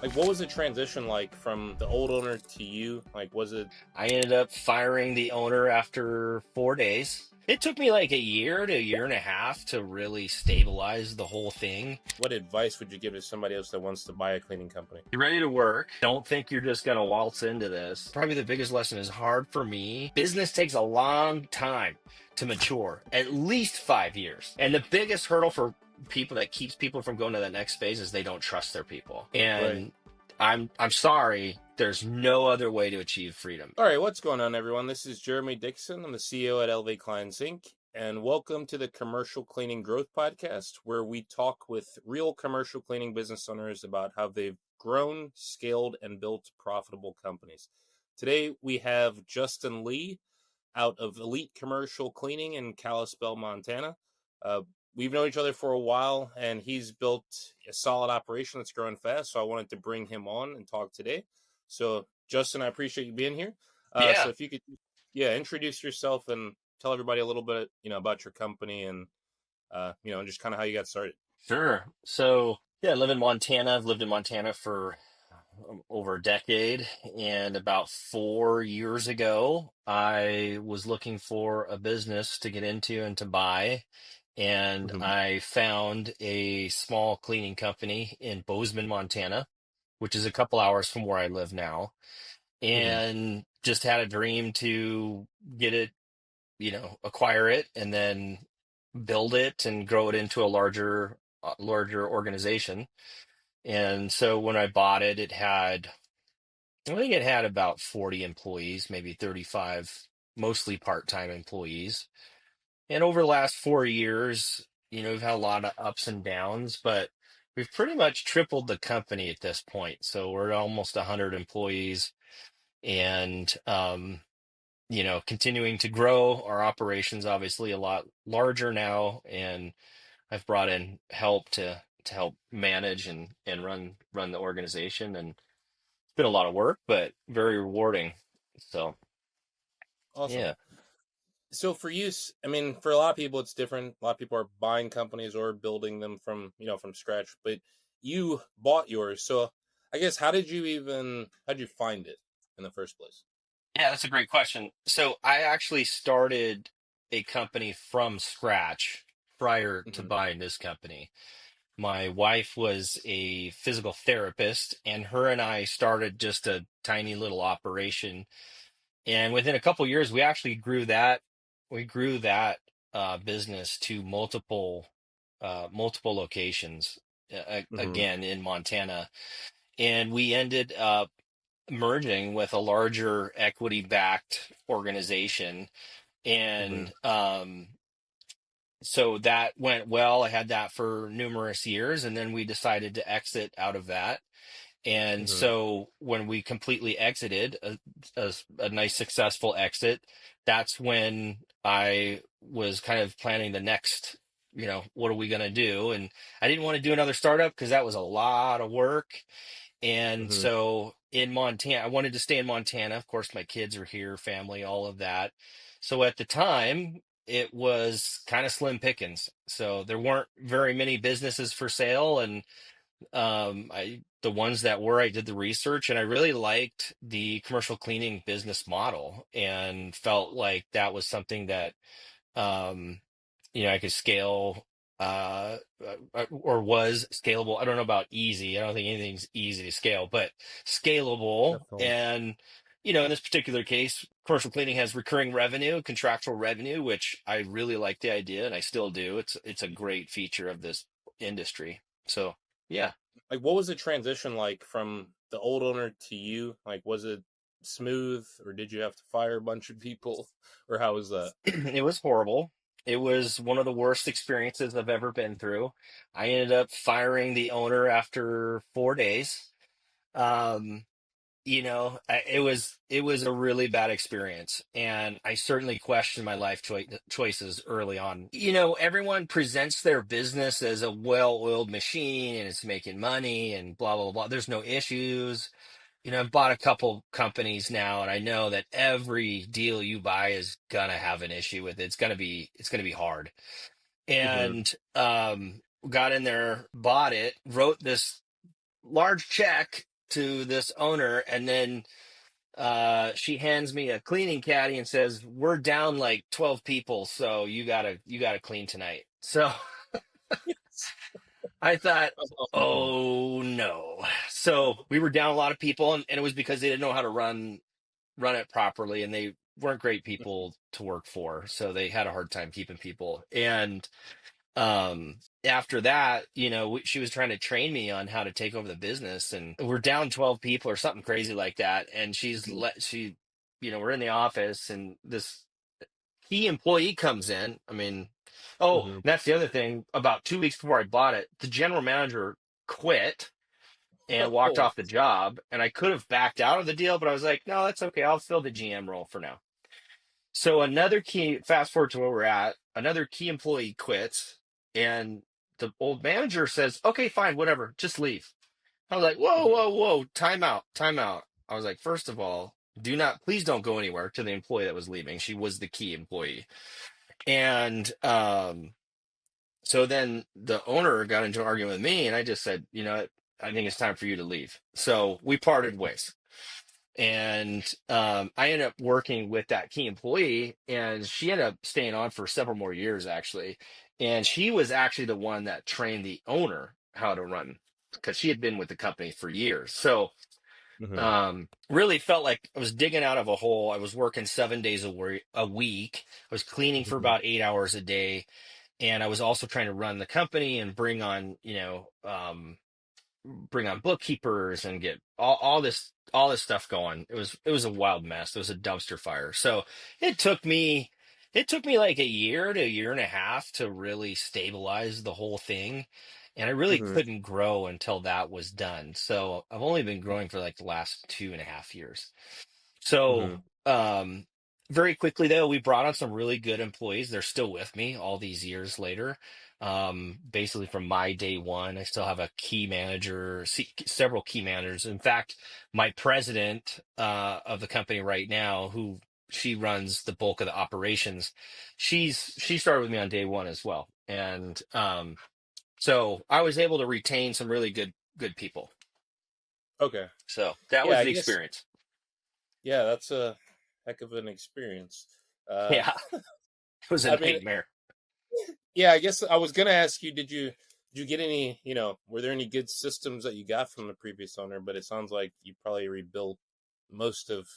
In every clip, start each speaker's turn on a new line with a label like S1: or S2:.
S1: Like, what was the transition like from the old owner to you? Like, was it
S2: I ended up firing the owner after 4 days. It took me like a year to a year and a half to really stabilize the whole thing.
S1: what advice would you give to somebody else that wants to buy a cleaning company?
S2: You're ready to work. Don't think you're just going to waltz into this. Probably the biggest lesson is hard for me. Business takes a long time to mature, at least 5 years. And the biggest hurdle for people that keeps people from going to that next phase is they don't trust their people.
S1: Right.
S2: And I'm sorry, there's no other way to achieve freedom.
S1: All right, what's going on, everyone? This is Jeremy Dixon. I'm the CEO at LV Clients Inc. And welcome to the Commercial Cleaning Growth Podcast, where we talk with real commercial cleaning business owners about how they've grown, scaled, and built profitable companies. Today, we have Justin Lee out of Elite Commercial Cleaning in Kalispell, Montana. We've known each other for a while, and he's built a solid operation that's growing fast. So I wanted to bring him on and talk today. So, Justin, I appreciate you being here. So
S2: Yeah,
S1: if you could, introduce yourself and tell everybody a little bit, about your company and, just kind of how you got started.
S2: sure. So, yeah, I live in Montana. I've lived in Montana for over a decade. And about 4 years ago, I was looking for a business to get into and to buy. And
S1: Mm-hmm.
S2: I found a small cleaning company in Bozeman, Montana, which is a couple hours from where I live now.
S1: Mm-hmm.
S2: And just had a dream to get it, acquire it and then build it and grow it into a larger organization. And so when I bought it, I think it had about 40 employees, maybe 35, mostly part-time employees. And over the last 4 years, we've had a lot of ups and downs, but we've pretty much tripled the company at this point. So we're at almost 100 employees and, continuing to grow. Our operations obviously a lot larger now, and I've brought in help to help manage and run the organization, and it's been a lot of work, but very rewarding. So
S1: Awesome.
S2: yeah.
S1: So for you, I mean, for a lot of people, it's different. A lot of people are buying companies or building them from scratch, but you bought yours. So I guess, how'd you find it in the first place?
S2: Yeah, that's a great question. So I actually started a company from scratch prior to
S1: Mm-hmm.
S2: buying this company. My wife was a physical therapist, and her and I started just a tiny little operation. And within a couple years, we actually grew that. We grew that business to multiple locations,
S1: Mm-hmm.
S2: again in Montana. And we ended up merging with a larger equity-backed organization.
S1: Mm-hmm.
S2: And so that went well. I had that for numerous years, and then we decided to exit out of that. And
S1: Mm-hmm.
S2: so when we completely exited, a nice successful exit, that's when I was kind of planning the next, what are we going to do? And I didn't want to do another startup because that was a lot of work. And
S1: Mm-hmm.
S2: so in Montana, I wanted to stay in Montana. Of course, my kids are here, family, all of that. So at the time, it was kind of slim pickings. So there weren't very many businesses for sale. And the ones that were, I did the research and I really liked the commercial cleaning business model and felt like that was something that um, I could scale, or was scalable. I don't know about easy. I don't think anything's easy to scale, but scalable.
S1: Definitely.
S2: And, in this particular case, commercial cleaning has recurring revenue, contractual revenue, which I really like the idea and I still do. It's a great feature of this industry. So, yeah.
S1: Like, what was the transition like from the old owner to you? Like, was it smooth, or did you have to fire a bunch of people, or how was that?
S2: It was horrible. It was one of the worst experiences I've ever been through. I ended up firing the owner after 4 days. Um, it was a really bad experience, and I certainly questioned my life choices early on. Everyone presents their business as a well-oiled machine, and it's making money, and blah blah blah. There's no issues. I've bought a couple companies now, and I know that every deal you buy is gonna have an issue with it. It's gonna be hard.
S1: Mm-hmm.
S2: And got in there, bought it, wrote this large check to this owner, and then she hands me a cleaning caddy and says, "We're down like 12 people, so you gotta clean tonight." So I thought,
S1: Oh,
S2: oh no. So we were down a lot of people, and it was because they didn't know how to run it properly, and they weren't great people to work for, so they had a hard time keeping people. And after that, she was trying to train me on how to take over the business, and we're down 12 people or something crazy like that. And we're in the office, and this key employee comes in. I mean, oh,
S1: mhm.
S2: that's the other thing. About 2 weeks before I bought it, the general manager quit and walked
S1: Oh,
S2: off the job, and I could have backed out of the deal, but I was like, no, that's okay. I'll fill the GM role for now. So another key, fast forward to where we're at, another key employee quits, and the old manager says, okay, fine, whatever, just leave. I was like, whoa,
S1: mhm.
S2: whoa, whoa, time out, time out. I was like, first of all, please don't go anywhere, to the employee that was leaving. She was the key employee. And so then the owner got into an argument with me, and I just said, I think it's time for you to leave. So we parted ways. And I ended up working with that key employee, and she ended up staying on for several more years, actually. And she was actually the one that trained the owner how to run, because she had been with the company for years. So
S1: Mhm.
S2: really felt like I was digging out of a hole. I was working 7 days a week. I was cleaning for
S1: Mhm.
S2: about 8 hours a day. And I was also trying to run the company and bring on bookkeepers and get all this stuff going. It was a wild mess. It was a dumpster fire. So it took me it took me like a year to a year and a half to really stabilize the whole thing. And I really
S1: Mhm.
S2: couldn't grow until that was done. So I've only been growing for like the last 2.5 years. So,
S1: Mhm.
S2: very quickly though, we brought on some really good employees. They're still with me all these years later. Basically from my day one, I still have a key manager, several key managers. In fact, my president of the company right now, who she runs the bulk of the operations, she started with me on day one as well. And so I was able to retain some really good people.
S1: Okay.
S2: So that
S1: Yeah,
S2: was
S1: I
S2: the
S1: guess.
S2: experience.
S1: Yeah, that's a heck of an experience. Uh,
S2: Yeah, it was a
S1: I mean,
S2: nightmare.
S1: yeah, I guess I was gonna ask you, did you get any, were there any good systems that you got from the previous owner? But it sounds like you probably rebuilt most of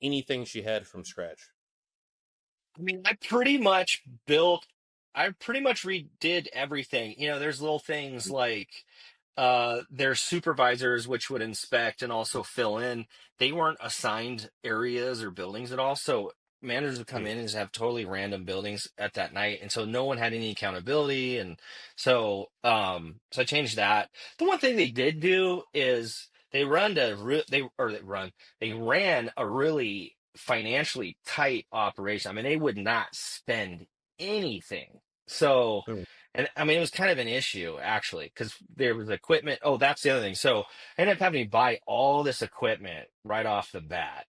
S1: anything she had from scratch.
S2: I mean, I pretty much redid everything. There's little things like their supervisors, which would inspect and also fill in. They weren't assigned areas or buildings at all. So managers would come
S1: Mhm.
S2: in and just have totally random buildings at that night. And so no one had any accountability. And so I changed that. The one thing they did do is they ran a really financially tight operation. I mean, they would not spend anything. So,
S1: Mhm.
S2: and I mean, it was kind of an issue actually, because there was equipment. Oh, that's the other thing. So I ended up having to buy all this equipment right off the bat.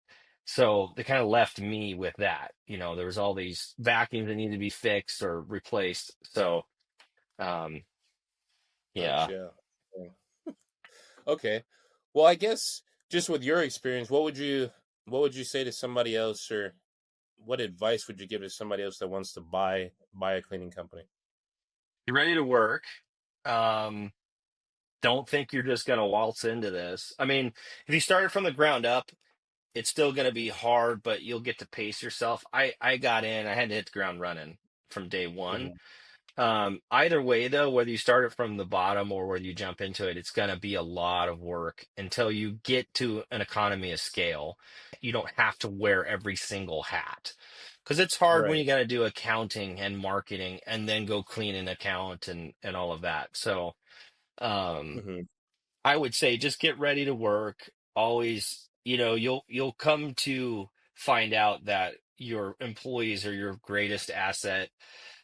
S2: So they kind of left me with that. There was all these vacuums that needed to be fixed or replaced. So, um, yeah.
S1: Gotcha. Yeah. Okay. Well, I guess just with your experience, what would you say to somebody else, or what advice would you give to somebody else that wants to buy a cleaning company?
S2: You're ready to work. Um, don't think you're just going to waltz into this. I mean, if you started from the ground up, it's still going to be hard, but you'll get to pace yourself. I got in, I had to hit the ground running from day one.
S1: Hmm.
S2: Either way, though, whether you start it from the bottom or whether you jump into it, it's going to be a lot of work until you get to an economy of scale. You don't have to wear every single hat because it's hard when
S1: Right.
S2: you got to do accounting and marketing and then go clean an account and all of that. So, um,
S1: Hmm.
S2: I would say just get ready to work. Always, you'll come to find out that your employees are your greatest asset.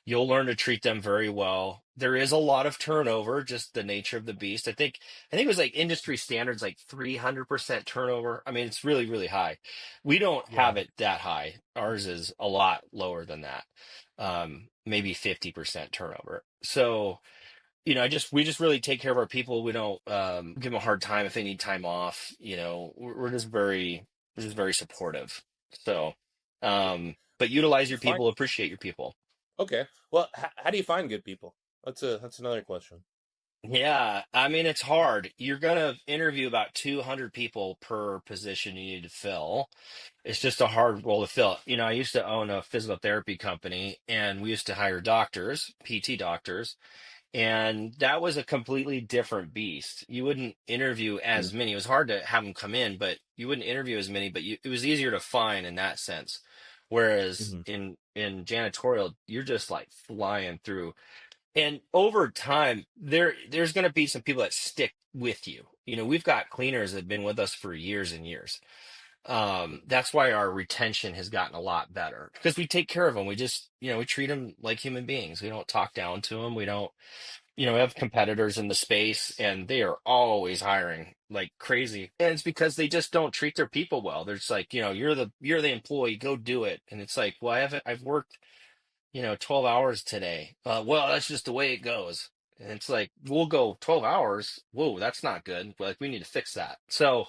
S2: You'll learn to treat them very well. There is a lot of turnover, just the nature of the beast. I think it was like industry standards, like 300% turnover. I mean, it's really, really high. We don't
S1: Yeah.
S2: have it that high. Ours is a lot lower than that. Maybe 50% turnover. So, we just really take care of our people. We don't give them a hard time if they need time off. We're just very supportive. So, but utilize your
S1: Fine.
S2: people, appreciate your people.
S1: Okay. Well, how do you find good people? That's another question.
S2: Yeah, I mean it's hard. You're gonna interview about 200 people per position you need to fill. It's just a hard role to fill. I used to own a physical therapy company, and we used to hire doctors, PT doctors. And that was a completely different beast. You wouldn't interview as many. It was hard to have them come in, but you wouldn't interview as many, but it was easier to find in that sense. Whereas
S1: Mm-hmm.
S2: in janitorial, you're just like flying through. And over time, there's going to be some people that stick with you. We've got cleaners that have been with us for years and years. That's why our retention has gotten a lot better because we take care of them. We just, we treat them like human beings. We don't talk down to them. We don't, we have competitors in the space and they are always hiring like crazy. And it's because they just don't treat their people well. They're just like, you're the employee, go do it. And it's like, well, I've worked, 12 hours today. Well, that's just the way it goes. And it's like, we'll go 12 hours. Whoa, that's not good. Like, we need to fix that. So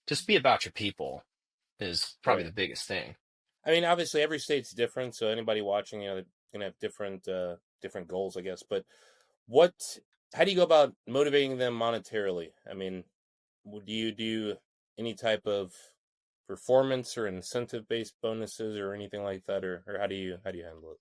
S2: just be about your people is probably
S1: Right.
S2: the biggest thing.
S1: I mean, obviously, every state's different, so anybody watching, they're gonna have different goals, I guess. But what? How do you go about motivating them monetarily? I mean, do you do any type of performance or incentive based bonuses or anything like that, or how do you handle it?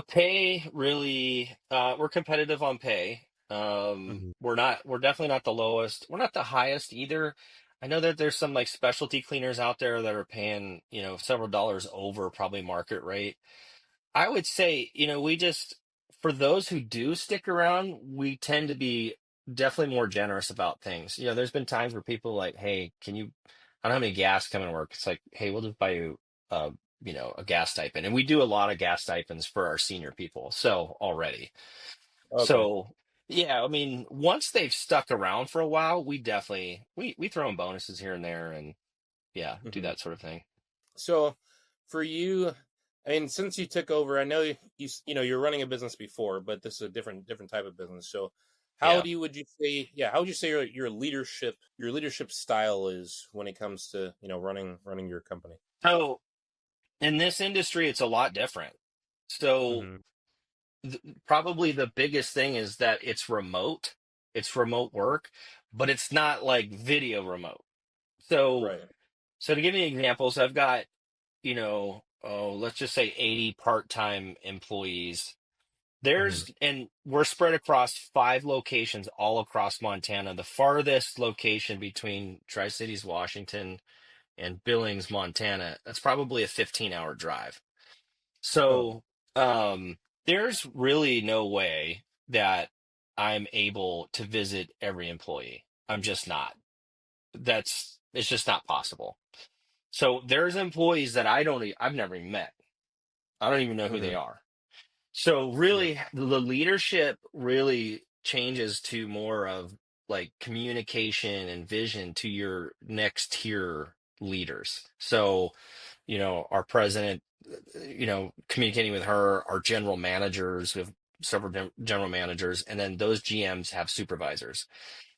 S2: Pay really, we're competitive on pay.
S1: Mm-hmm.
S2: We're definitely not the lowest. We're not the highest either. I know that there's some like specialty cleaners out there that are paying, several dollars over probably market rate. I would say, for those who do stick around, we tend to be definitely more generous about things. There's been times where people are like, hey, I don't have any gas coming to work. It's like, hey, we'll just buy you, uh, a gas stipend. And we do a lot of gas stipends for our senior people. So already.
S1: Okay.
S2: So yeah, I mean, once they've stuck around for a while, we definitely, we throw in bonuses here and there and yeah, do
S1: Mm-hmm.
S2: that sort of thing.
S1: So, for you, I mean, since you took over, I know you're running a business before, but this is a different type of business. So,
S2: Yeah.
S1: would you say, yeah, how would you say your leadership style is when it comes to running your company?
S2: So in this industry, it's a lot different. So
S1: Mm-hmm.
S2: probably the biggest thing is that it's remote. It's remote work, but it's not like video remote. So,
S1: Right.
S2: so to give you examples, I've got, let's just say 80 part-time employees.
S1: Mm-hmm.
S2: And we're spread across 5 locations all across Montana. The farthest location between Tri-Cities, Washington, and Billings, Montana, that's probably a 15-hour drive.
S1: Oh.
S2: So, there's really no way that I'm able to visit every employee. I'm just not. It's just not possible. So there's employees that I've never even met. I don't even know who
S1: Mm-hmm.
S2: they are. So
S1: Right.
S2: really, the leadership really changes to more of like communication and vision to your next tier leaders. So, our president, communicating with her, our general managers, we have several general managers, and then those GMs have supervisors.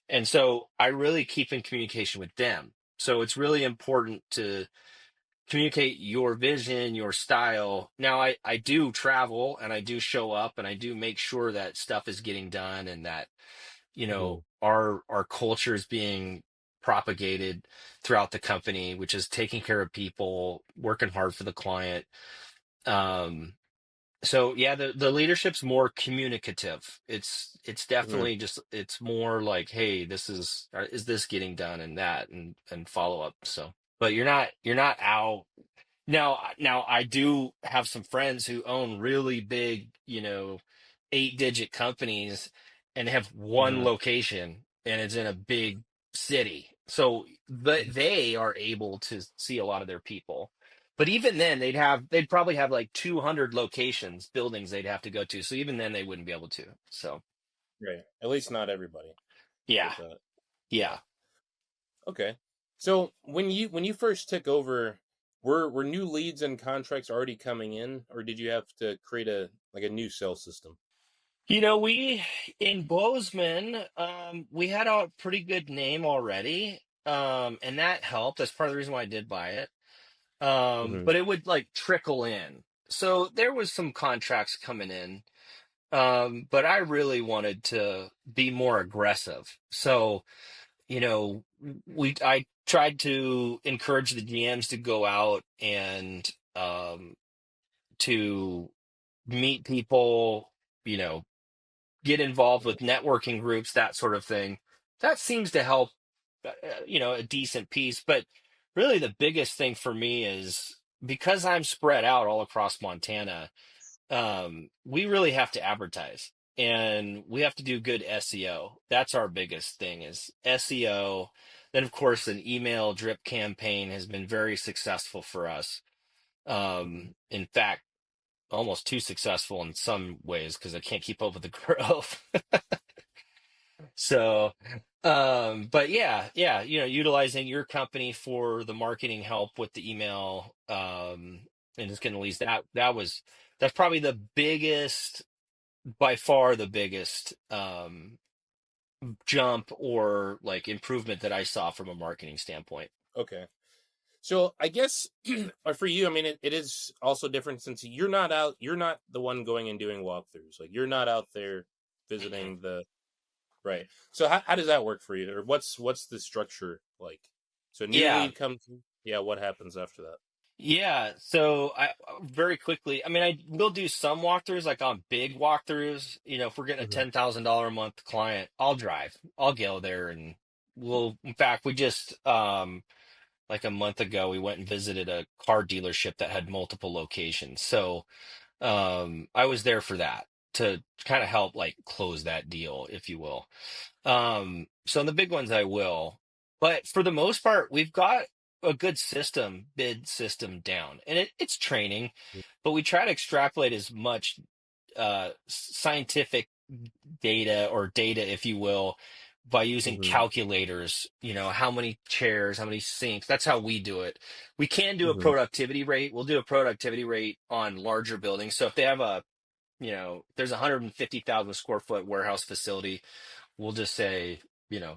S2: And so I really keep in communication with them. So it's really important to communicate your vision, your style. Now, I do travel and I do show up and I do make sure that stuff is getting done and that,
S1: Mm-hmm.
S2: our culture is being propagated throughout the company, which is taking care of people, working hard for the client. Um, so yeah, the leadership's more communicative. It's
S1: Mm-hmm.
S2: definitely just it's more like, hey, is this getting done and that and follow up. So, but you're not out now, I do have some friends who own really big, 8-digit companies and have one
S1: Mm-hmm.
S2: location and it's in a big city. So they are able to see a lot of their people. But even then they'd probably have like 200 locations, buildings they'd have to go to. So even then they wouldn't be able to. So
S1: Right. At least not everybody. I
S2: yeah,
S1: get that. Yeah.
S2: yeah.
S1: Okay. So when you first took over, were new leads and contracts already coming in, or did you have to create a new sales system?
S2: We in Bozeman, we had a pretty good name already, and that helped. That's part of the reason why I did buy it.
S1: Hmm.
S2: But it would like trickle in. So there was some contracts coming in, but I really wanted to be more aggressive. So, I tried to encourage the GMs to go out and to meet people, you know, get involved with networking groups, that sort of thing. That seems to help, a decent piece. But really, the biggest thing for me is because I'm spread out all across Montana, we really have to advertise and we have to do good SEO. That's our biggest thing is SEO. Then, of course, an email drip campaign has been very successful for us. In fact, almost too successful in some ways because I can't keep up with the growth. So, but yeah, utilizing your company for the marketing help with the email, and just getting leads that's probably the biggest, by far the biggest, jump or like improvement that I saw from a marketing standpoint.
S1: Okay. So I guess for you, I mean, it is also different since you're not the one going and doing walkthroughs. Like you're not out there visiting the right. So how does that work for you? Or what's the structure like? So new
S2: Yeah.
S1: lead comes, yeah, what happens after that?
S2: Yeah, so I very quickly, I mean, I will do some walkthroughs, like on big walkthroughs. If we're getting a
S1: Hmm.
S2: $10,000 a month client, I'll drive. I'll go there and in fact, we just like a month ago, we went and visited a car dealership that had multiple locations. So I was there for that to kind of help like close that deal, if you will. So in the big ones I will, but for the most part, we've got a good bid system down, and it's training, but we try to extrapolate as much scientific data, if you will, by using
S1: Hmm.
S2: calculators. How many chairs, how many sinks. That's how we do it. We can do a
S1: Hmm.
S2: productivity rate. We'll do a productivity rate on larger buildings. So if they have there's a 150,000 square foot warehouse facility, we'll just say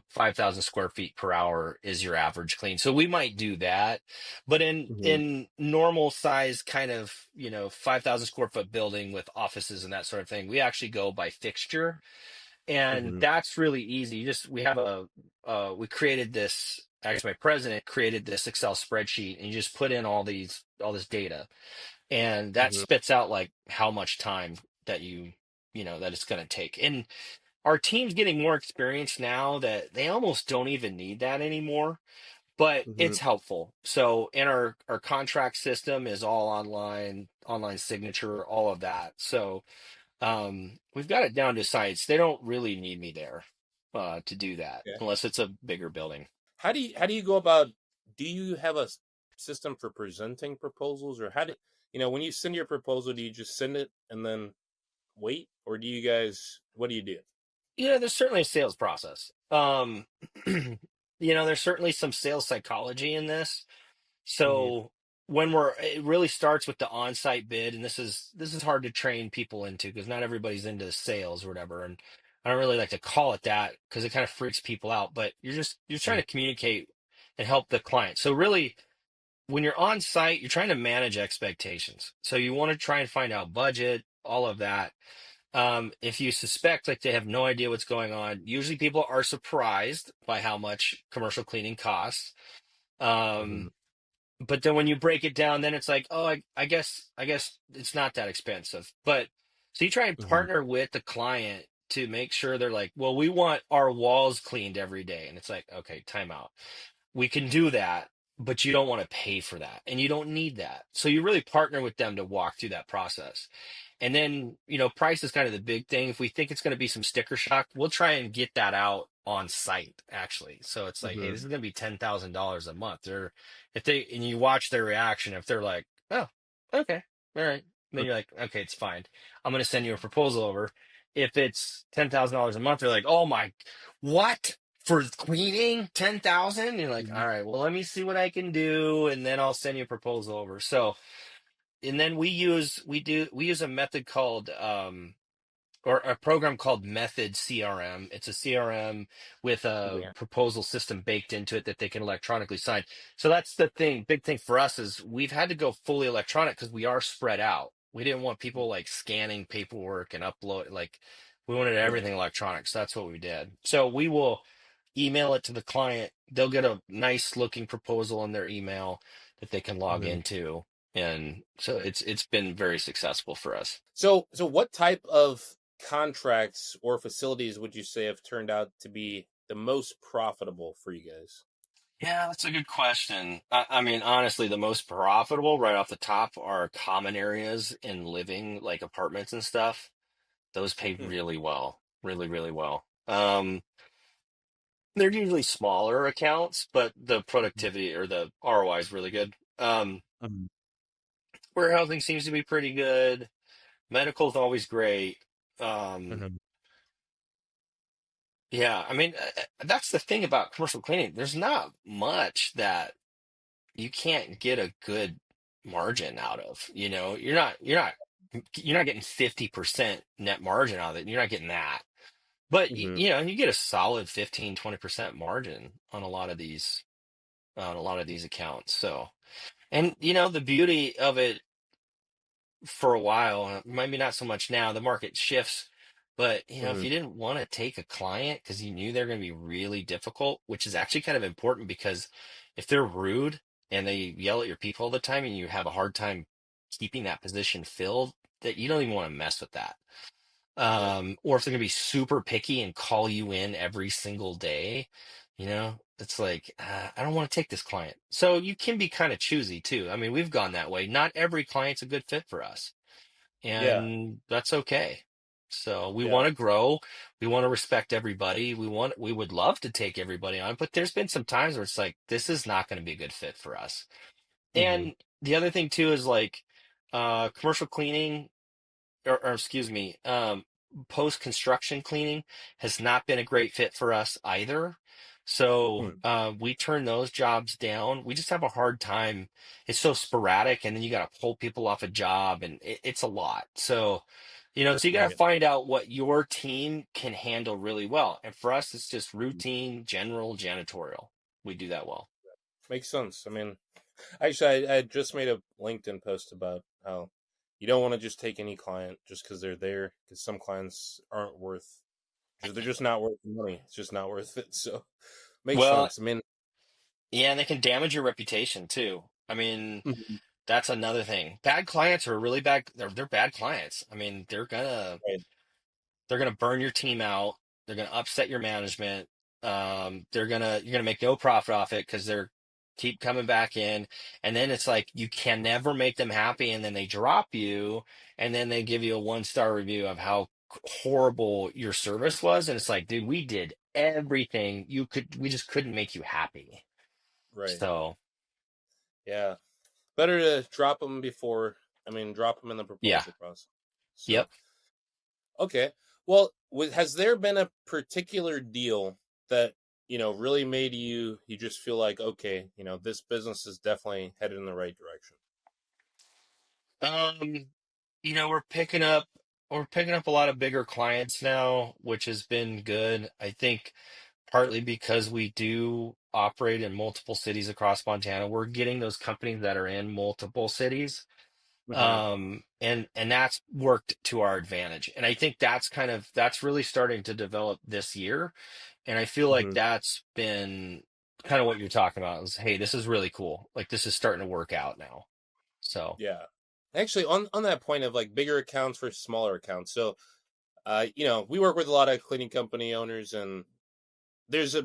S2: 5,000 square feet per hour is your average clean. So we might do that, but in
S1: Hmm.
S2: in normal size kind of 5,000 square foot building with offices and that sort of thing, we actually go by fixture, and
S1: Hmm.
S2: that's really easy. We have we created this. Actually, my president created this Excel spreadsheet, and you just put in all this data, and that
S1: Hmm.
S2: spits out like how much time that that it's going to take. And our team's getting more experience now that they almost don't even need that anymore, but
S1: Hmm.
S2: it's helpful. So, and our contract system is all online signature, all of that. So, we've got it down to science. They don't really need me there to do that
S1: Okay.
S2: unless it's a bigger building.
S1: How do you go about? Do you have a system for presenting proposals, or when you send your proposal, do you just send it and then wait, or do you guys what do you do?
S2: There's certainly a sales process. There's certainly some sales psychology in this.
S1: Hmm.
S2: So it really starts with the on-site bid, and this is hard to train people into because not everybody's into sales or whatever. And I don't really like to call it that because it kind of freaks people out. But you're trying to communicate and help the client. So really, when you're on site, you're trying to manage expectations. So you want to try and find out budget, all of that. If you suspect like they have no idea what's going on, usually people are surprised by how much commercial cleaning costs.
S1: Hmm.
S2: Um, but then when you break it down, then it's like, oh, I guess it's not that expensive. But so you try and
S1: Hmm.
S2: partner with the client to make sure they're like, well, we want our walls cleaned every day. And it's like, okay, time out. We can do that, but you don't want to pay for that and you don't need that. So you really partner with them to walk through that process. And then, price is kind of the big thing. If we think it's going to be some sticker shock, we'll try and get that out on site actually. So it's like, hey,
S1: Hmm.
S2: this is going to be $10,000 a month. And you watch their reaction, if they're like, oh, okay, all right. Then you're like, okay, it's fine. I'm going to send you a proposal over. If it's $10,000 a month, they're like, oh my, what? For cleaning 10,000? You're like, all right, well, let me see what I can do, and then I'll send you a proposal over. So, and then we use a method called or a program called Method CRM. It's a CRM with a
S1: Yeah.
S2: proposal system baked into it that they can electronically sign. So that's the thing, big thing for us is we've had to go fully electronic because we are spread out. We didn't want people like scanning paperwork and upload like we wanted
S1: Right.
S2: everything electronic. So that's what we did. So we will email it to the client. They'll get a nice looking proposal in their email that they can log
S1: Mhm.
S2: into. And so it's been very successful for us.
S1: So what type of contracts or facilities would you say have turned out to be the most profitable for you guys?
S2: Yeah, that's a good question. I mean, honestly, the most profitable right off the top are common areas in living, like apartments and stuff. Those pay
S1: Hmm.
S2: really well, really, really well. They're usually smaller accounts, but the productivity or the ROI is really good.
S1: Mhm.
S2: Warehousing seems to be pretty good. Medical is always great. Um,
S1: Mhm.
S2: yeah, I mean, that's the thing about commercial cleaning. There's not much that you can't get a good margin out of. You're not getting 50% net margin out of it. You're not getting that. But
S1: Mhm.
S2: you get a solid 15-20% margin on a lot of these accounts. So, and the beauty of it for a while, maybe not so much now, the market shifts. But if
S1: Mhm.
S2: you didn't want to take a client because you knew they're going to be really difficult, which is actually kind of important because if they're rude and they yell at your people all the time and you have a hard time keeping that position filled, that you don't even want to mess with that.
S1: Right.
S2: Or if they're going to be super picky and call you in every single day, it's like, I don't want to take this client. So you can be kind of choosy too. I mean, we've gone that way. Not every client's a good fit for us,
S1: Yeah.
S2: and that's okay. So we
S1: Yeah.
S2: want to grow. We want to respect everybody. We would love to take everybody on, but there's been some times where it's like, this is not going to be a good fit for us.
S1: Mhm.
S2: And the other thing too is like, commercial cleaning or excuse me, post-construction cleaning has not been a great fit for us either. So
S1: Hmm.
S2: we turn those jobs down. We just have a hard time. It's so sporadic, and then you got to pull people off a job, and it's a lot. So you got to
S1: Right.
S2: find out what your team can handle really well. And for us, it's just routine, general janitorial. We do that well.
S1: Makes sense. I mean, actually, I just made a LinkedIn post about how you don't want to just take any client just because they're there, because some clients aren't worth, they're just not worth the money. It's just not worth it. So, makes
S2: Well,
S1: sense. I mean,
S2: yeah, and they can damage your reputation too. I mean,
S1: Mhm.
S2: that's another thing. Bad clients are really bad. They're bad clients. I mean,
S1: Right.
S2: they're gonna burn your team out. They're gonna upset your management. You're gonna make no profit off it because they're keep coming back in, and then it's like you can never make them happy, and then they drop you, and then they give you a 1-star review of how horrible your service was, and it's like, dude, we did everything you could. We just couldn't make you happy.
S1: Right.
S2: So
S1: Yeah. Better to drop them before, I mean, drop them in the
S2: yeah,
S1: proposal process. So,
S2: yep.
S1: okay. Well, has there been a particular deal that, really made you just feel like, okay, this business is definitely headed in the right direction?
S2: Um, we're picking up a lot of bigger clients now, which has been good. I think partly because we do operate in multiple cities across Montana. We're getting those companies that are in multiple cities.
S1: Hmm.
S2: And that's worked to our advantage. And I think that's really starting to develop this year. And I feel like
S1: Hmm.
S2: that's been kind of what you're talking about is, hey, this is really cool. Like this is starting to work out now. So
S1: Yeah. Actually, on that point of like bigger accounts versus smaller accounts. So, we work with a lot of cleaning company owners, and there's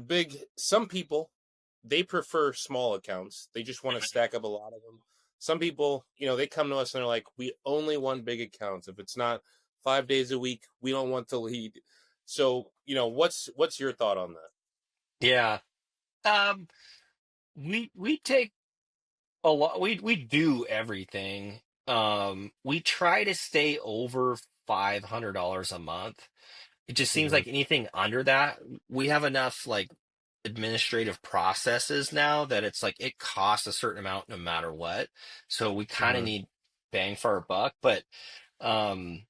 S1: some people, they prefer small accounts. They just want to stack up a lot of them. Some people, they come to us and they're like, we only want big accounts. If it's not 5 days a week, we don't want to lead. So, what's your thought on that?
S2: yeah. Um, we take a lot. We do everything. We try to stay over $500 a month. It just seems
S1: Hmm.
S2: like anything under that, we have enough like administrative processes now that it's like it costs a certain amount no matter what. So we kind of
S1: Hmm.
S2: need bang for our buck. But um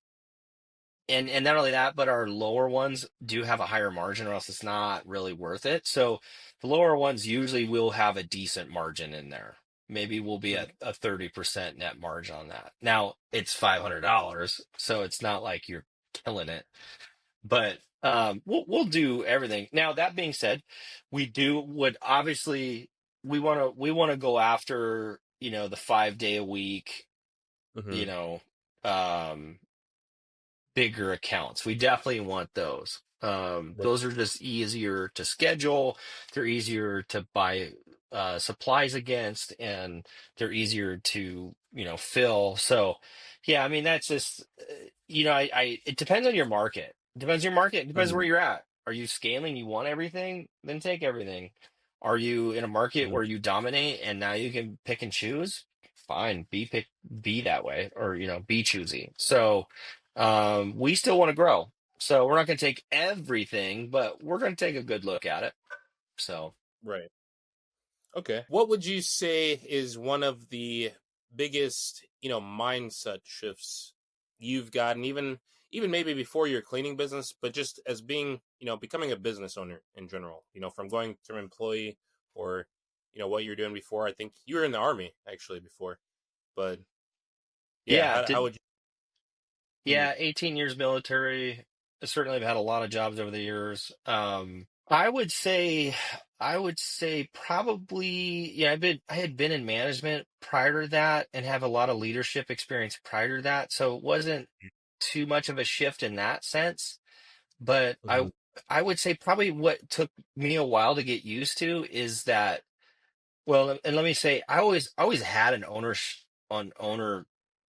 S2: and not only that, but our lower ones do have a higher margin, or else it's not really worth it. So the lower ones usually will have a decent margin in there. Maybe we'll be
S1: Mhm.
S2: at a 30% net margin on that. Now it's $500, so it's not like you're killing it, but we'll do everything. Now that being said, we do would obviously we want to go after, the 5 day a week, you
S1: Mhm.
S2: know, um bigger accounts. We definitely want those.
S1: Right.
S2: Those are just easier to schedule. They're easier to buy supplies against, and they're easier to, fill. So, yeah, I mean, that's just, it depends on your market. Depends on your market. It depends where
S1: Mhm.
S2: you're at. Are you scaling? You want everything? Then take everything. Are you in a market
S1: Mhm.
S2: where you dominate and now you can pick and choose? Fine, be that way, or be choosy. So, we still want to grow. So we're not going to take everything, but we're going to take a good look at it. So,
S1: Right. Okay. What would you say is one of the biggest, mindset shifts you've gotten, even maybe before your cleaning business, but just as being, becoming a business owner in general, from going to employee or, what you're doing before. I think you were in the army actually before, but yeah,
S2: yeah,
S1: how would you? Mhm.
S2: 18 years military. I certainly have had a lot of jobs over the years. I would say probably, yeah, I had been in management prior to that and have a lot of leadership experience prior to that. So it wasn't too much of a shift in that sense. But
S1: Mhm.
S2: I would say probably what took me a while to get used to is that, well, and let me say, I always had an owner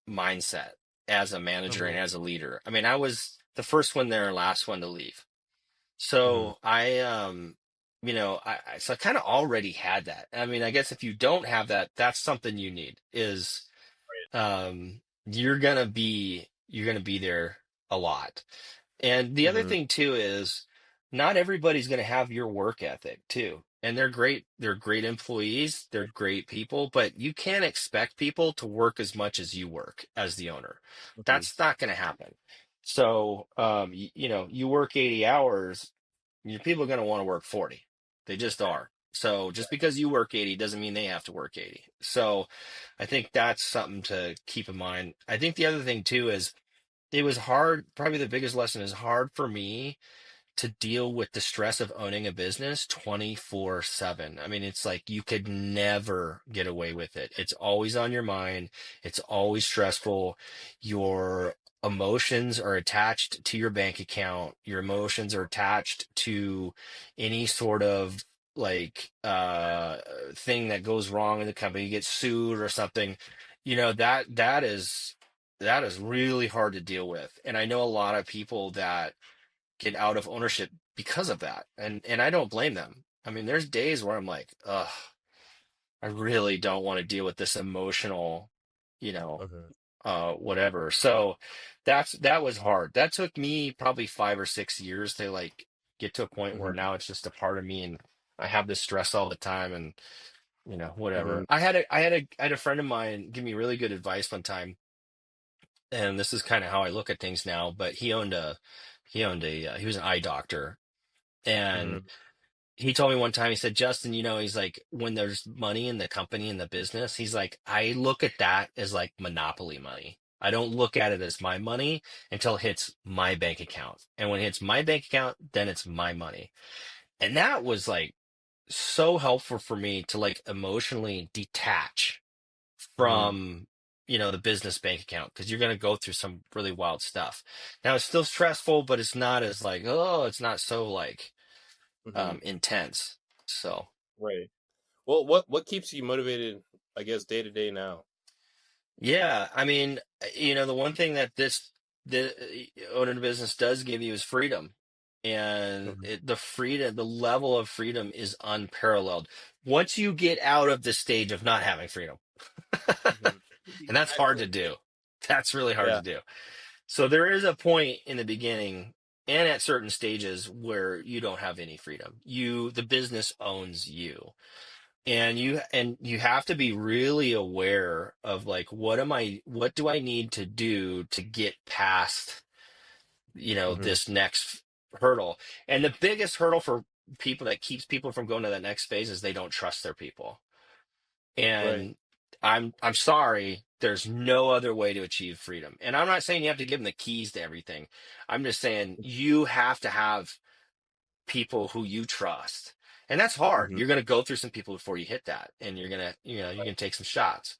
S2: mindset as a manager and
S1: Mhm.
S2: as a leader. I mean, I was the first one there, last one to leave.
S1: Mhm.
S2: So so I kind of already had that. I mean, I guess if you don't have that, that's something you need is, you're gonna be there a lot. And the other
S1: Mhm.
S2: thing too is not everybody's going to have your work ethic too. And they're great. They're great employees. They're
S1: Right.
S2: great people, but you can't expect people to work as much as you work as the owner.
S1: Mhm.
S2: That's not going to happen. So, you work 80 hours, your people are going to want to work 40. They just are. So just because you work 80 doesn't mean they have to work 80. So I think that's something to keep in mind. I think the other thing too is it was hard. Probably the biggest lesson is hard for me to deal with the stress of owning a business 24/7. I mean, it's like you could never get away with it. It's always on your mind. It's always stressful. Your emotions are attached to your bank account. Your emotions are attached to any sort of like thing that goes wrong in the company. You get sued or something. That is really hard to deal with. And I know a lot of people that get out of ownership because of that. And I don't blame them. I mean, there's days where I'm like, ugh, I really don't want to deal with this emotional, you know,
S1: Mhm.
S2: whatever. So that was hard. That took me probably 5 or 6 years to like get to a point where
S1: Mhm.
S2: now it's just a part of me and I have this stress all the time and whatever.
S1: Mhm.
S2: I had a friend of mine give me really good advice one time, and this is kind of how I look at things now, but he was an eye doctor. And
S1: Mhm.
S2: he told me one time, he said, Justin, he's like, when there's money in the company, in the business, he's like, I look at that as like monopoly money. I don't look at it as my money until it hits my bank account. And when it hits my bank account, then it's my money. And that was like so helpful for me to like emotionally detach
S1: Mhm.
S2: from, the business bank account, because you're going to go through some really wild stuff. Now it's still stressful, but it's not as like, oh, it's not so like
S1: Mhm.
S2: intense. So,
S1: Right. Well, what keeps you motivated, I guess, day to day now?
S2: yeah, I mean, the one thing that the owning a business does give you is freedom. And
S1: Mhm.
S2: the level of freedom is unparalleled once you get out of the stage of not having freedom.
S1: Mhm.
S2: And that's hard to
S1: Exactly.
S2: do. That's really hard
S1: Yeah.
S2: to do. So there is a point in the beginning and at certain stages where you don't have any freedom. The business owns you. And you have to be really aware of like what do I need to do to get past
S1: Hmm.
S2: this next hurdle. And the biggest hurdle for people that keeps people from going to that next phase is they don't trust their people.
S1: Right.
S2: And I'm sorry, there's no other way to achieve freedom. And I'm not saying you have to give them the keys to everything. I'm just saying you have to have people who you trust. And that's hard.
S1: Hmm.
S2: You're going to go through some people before you hit that, and you're going to, you can take some shots.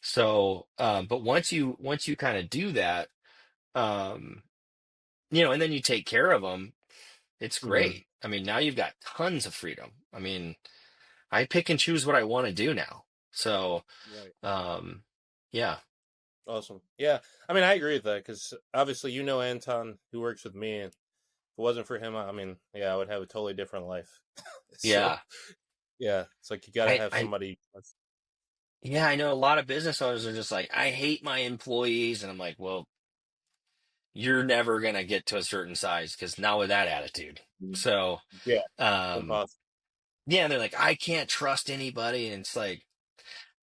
S2: So, but once you kind of do that, um, and then you take care of them, it's
S1: Hmm.
S2: great. I mean, now you've got tons of freedom. I mean, I pick and choose what I want to do now. So,
S1: Right.
S2: um, yeah,
S1: Awesome. Yeah. I mean, I agree with that because obviously, Anton, who works with me, and if it wasn't for him, I mean, yeah, I would have a totally different life. So,
S2: yeah.
S1: yeah, it's like you got to
S2: I,
S1: have
S2: I,
S1: somebody.
S2: yeah, I know a lot of business owners are just like, I hate my employees, and I'm like, well, you're never gonna get to a certain size because not with that attitude. So,
S1: Yeah,
S2: um,
S1: impossible.
S2: yeah, they're like, I can't trust anybody, and it's like,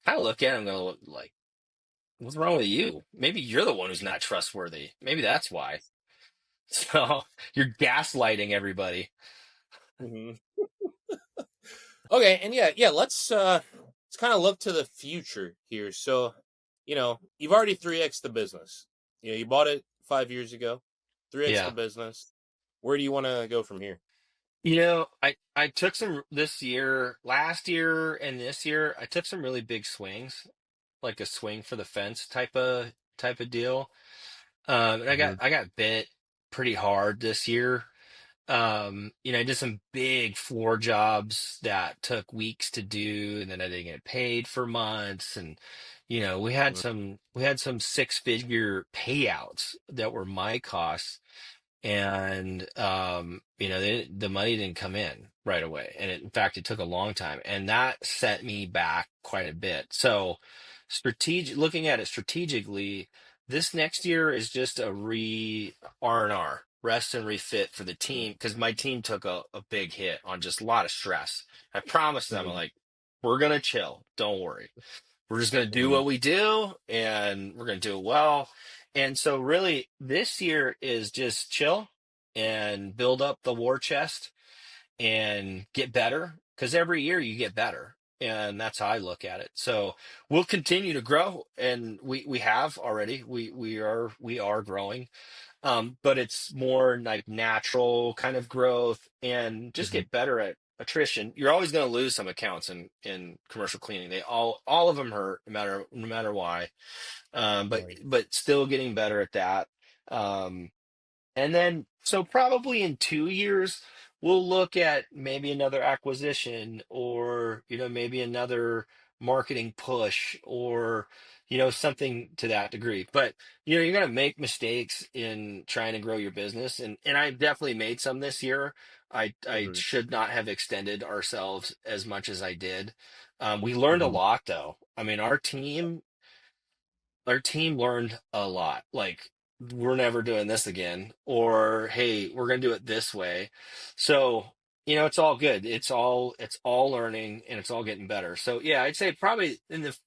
S2: I look at them and go, like, what's wrong with you? Maybe you're the one who's not trustworthy. Maybe that's why. So you're gaslighting everybody.
S1: Hmm. Okay, and yeah, let's kind of look to the future here. So, you've already 3x the business. You bought it 5 years ago, 3x the
S2: Yeah.
S1: business. Where do you want to go from here?
S2: I took some this year, last year and this year, I took some really big swings, like a swing for the fence type of deal. And I got
S1: Hmm.
S2: I got bit pretty hard this year. I did some big floor jobs that took weeks to do, and then I didn't get paid for months. And we had some six-figure payouts that were my costs, and the money didn't come in right away, and in fact it took a long time, and that set me back quite a bit. So looking at it strategically, this next year is just a re R&R, rest and refit for the team, because my team took a big hit on just a lot of stress. I promised them, I'm
S1: Hmm.
S2: like, we're gonna chill, don't worry, we're just going to do
S1: Hmm.
S2: what we do, and we're going to do it well. And so really this year is just chill and build up the war chest and get better, because every year you get better. And that's how I look at it. So we'll continue to grow, and we have already. We are growing, but it's more like natural kind of growth, and just
S1: Hmm.
S2: get better at attrition. You're always going to lose some accounts in commercial cleaning. They all of them hurt, no matter why. But
S1: Right.
S2: but still getting better at that. Um, and then, so probably in 2 years, we'll look at maybe another acquisition, or, maybe another marketing push, or, something to that degree. But, you're going to make mistakes in trying to grow your business. And I definitely made some this year. I
S1: Hmm.
S2: should not have extended ourselves as much as I did. We learned a
S1: Hmm.
S2: lot, though. I mean, our team learned a lot. Like, we're never doing this again, or hey, we're gonna do it this way. So, it's all good. It's all learning, and it's all getting better. So yeah, I'd say probably in the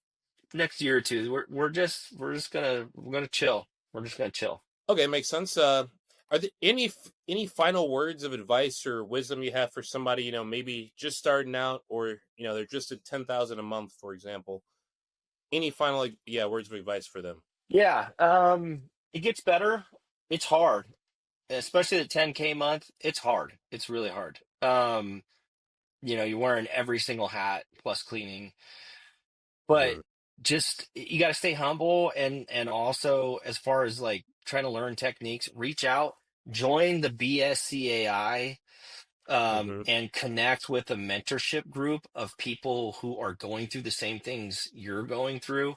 S2: next year or two, we're gonna chill. We're just gonna chill.
S1: Okay, makes sense. Are there any final words of advice or wisdom you have for somebody, maybe just starting out, or they're just at 10,000 a month, for example? Any final, like, yeah, words of advice for them?
S2: Yeah, it gets better. It's hard, especially the 10K month. It's hard. It's really hard. You're wearing every single hat plus cleaning. But
S1: Hmm.
S2: just you got to stay humble, and also, as far as like trying to learn techniques, reach out, join the BSCAI,
S1: Hmm.
S2: and connect with a mentorship group of people who are going through the same things you're going through.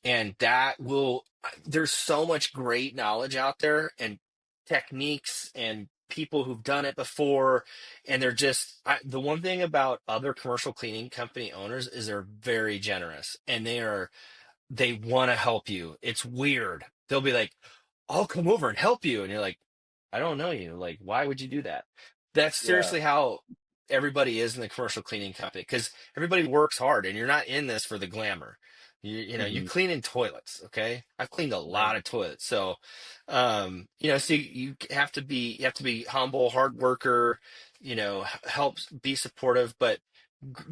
S2: And that will there's so much great knowledge out there, and techniques, and people who've done it before. And they're just the one thing about other commercial cleaning company owners is they're very generous, and they want to help you. It's weird. They'll be like, I'll come over and help you, and you're like, I don't know you, like, why would you do that? That's
S1: Yeah.
S2: seriously how everybody is in the commercial cleaning company, because everybody works hard, and you're not in this for the glamour. You
S1: Mm-hmm.
S2: cleaning toilets, okay? I've cleaned a
S1: Right.
S2: lot of toilets. So, so you have to be humble, hard worker, help be supportive, but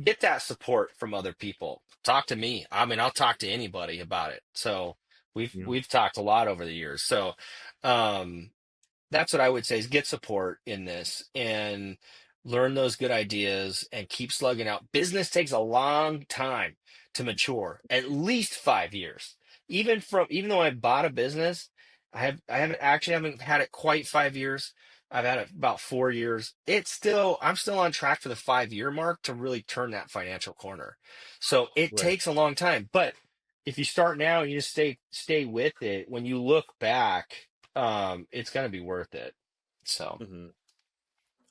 S2: get that support from other people. Talk to me. I mean, I'll talk to anybody about it. So
S1: Yeah.
S2: we've talked a lot over the years. So, um, that's what I would say is get support in this and learn those good ideas and keep slugging out. Business takes a long time to mature, at least 5 years. Even though I bought a business, I haven't had it quite 5 years. I've had it about 4 years. I'm still on track for the 5 year mark to really turn that financial corner. So it
S1: Right.
S2: takes a long time, but if you start now and you just stay with it, when you look back, it's gonna be worth it. So
S1: Mm-hmm.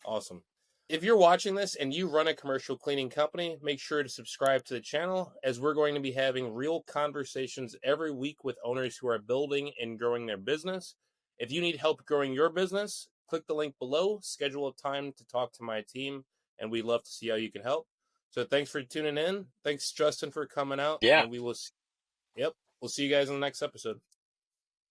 S1: Awesome. If you're watching this and you run a commercial cleaning company, make sure to subscribe to the channel as we're going to be having real conversations every week with owners who are building and growing their business. If you need help growing your business, click the link below, schedule a time to talk to my team, and we'd love to see how you can help. So thanks for tuning in. Thanks, Justin, for coming out,
S2: yeah.
S1: and we will, yep, we'll see you guys in the next episode.